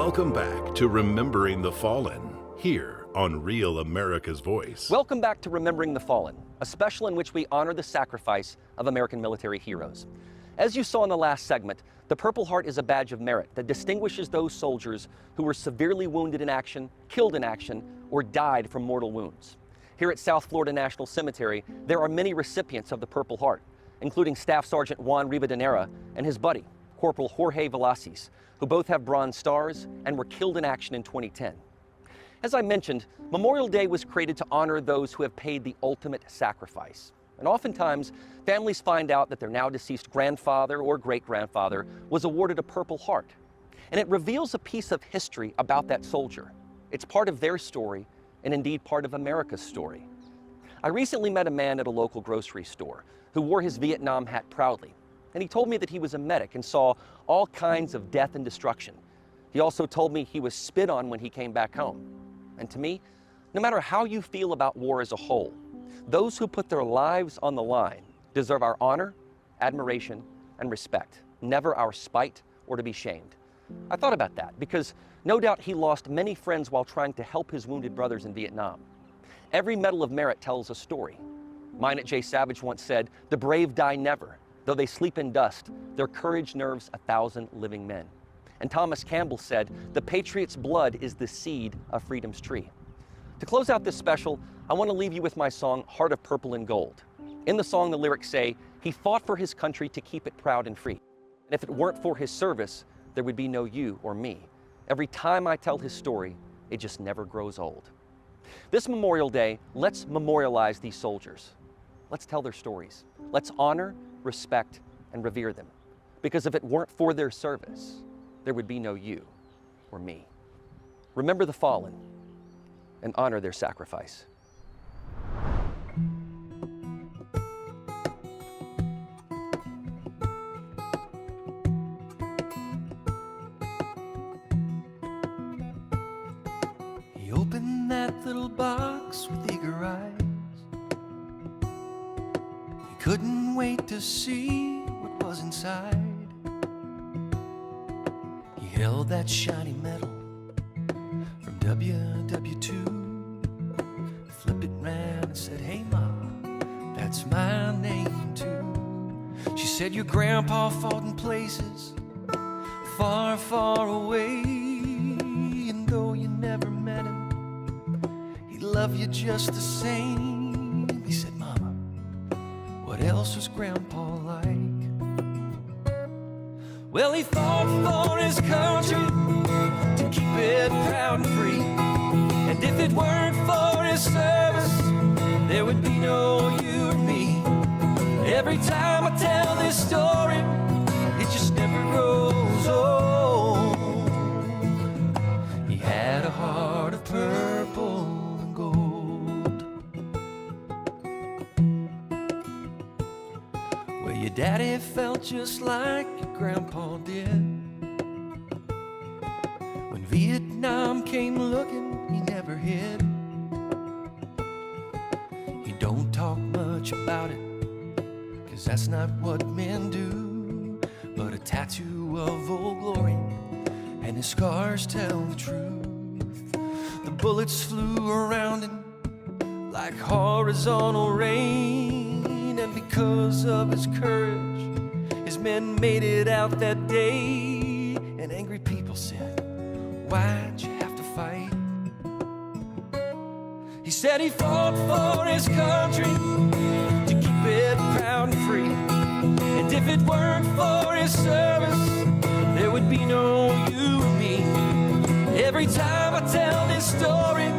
Welcome back to Remembering the Fallen, here on Real America's Voice. Welcome back to Remembering the Fallen, a special in which we honor the sacrifice of American military heroes. As you saw in the last segment, the Purple Heart is a badge of merit that distinguishes those soldiers who were severely wounded in action, killed in action, or died from mortal wounds. Here at South Florida National Cemetery, there are many recipients of the Purple Heart, including Staff Sergeant Juan Rivadeneira and his buddy, Corporal Jorge Velasquez, who both have Bronze Stars and were killed in action in 2010. As I mentioned, Memorial Day was created to honor those who have paid the ultimate sacrifice. And oftentimes, families find out that their now deceased grandfather or great-grandfather was awarded a Purple Heart. And it reveals a piece of history about that soldier. It's part of their story, and indeed part of America's story. I recently met a man at a local grocery store who wore his Vietnam hat proudly. And he told me that he was a medic and saw all kinds of death and destruction. He also told me he was spit on when he came back home. And to me, no matter how you feel about war as a whole, those who put their lives on the line deserve our honor, admiration, and respect, never our spite or to be shamed. I thought about that because no doubt he lost many friends while trying to help his wounded brothers in Vietnam. Every Medal of Merit tells a story. Minot J. Savage once said, "The brave die never. Though they sleep in dust, their courage nerves 1,000 living men." And Thomas Campbell said, "The patriot's blood is the seed of freedom's tree." To close out this special, I want to leave you with my song, Heart of Purple and Gold. In the song, the lyrics say, "He fought for his country to keep it proud and free. And if it weren't for his service, there would be no you or me. Every time I tell his story, it just never grows old." This Memorial Day, let's memorialize these soldiers. Let's tell their stories. Let's honor, respect, and revere them. Because if it weren't for their service, there would be no you or me. Remember the fallen and honor their sacrifice. He opened that little box with eager eyes. He couldn't wait to see what was inside. He held that shiny medal from WW2, flipped it round and said, "Hey Ma, that's my name too." She said, "Your grandpa fought in places far, far away, and though you never met him, he loved you just the same." He said, "Mama, what else was Grandpa like?" Well, he fought for his country to keep it proud and free. And if it weren't for his service, there would be no you or me. Every time I tell this story, it just never grows old. He had a heart of purple and gold. Well, your daddy felt just like your grandpa did. When Vietnam came looking, he never hid. He don't talk much about it, 'cause that's not what men do. But a tattoo of Old Glory, and his scars tell the truth. The bullets flew around him like horizontal rain, and because of his courage, his men made it out that day. And angry people said, "Why'd you have to fight?" He said he fought for his country to keep it proud and free. And if it weren't for his service, there would be no you or me. Every time I tell this story,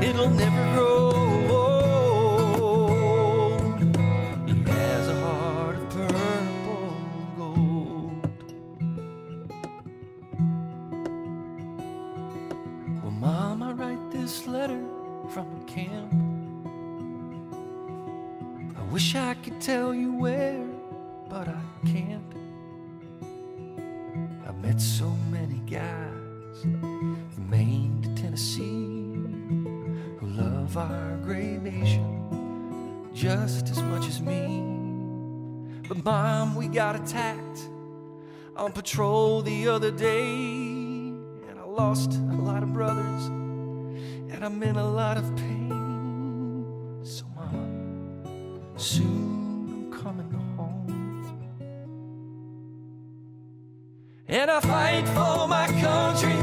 it'll never grow old. He has a heart of purple and gold. Well, Mom, I write this letter from camp. I wish I could tell you where, but I can't. I've met so many guys from Maine to Tennessee who love our great nation just as much as me. But Mom, we got attacked on patrol the other day, and I lost a lot of brothers, and I'm in a lot of pain. So mama, soon I'm coming home. And I fight for my country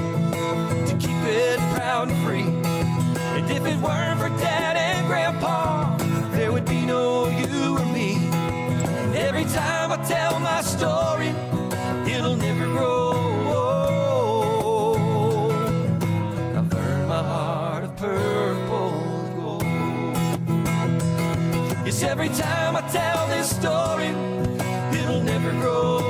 to keep it proud and free. And if it weren't for Dad and Grandpa, there would be no you or me. And every time I tell my story, it'll never grow. I've earned my heart of purple and gold. Yes, every time I tell this story, it'll never grow.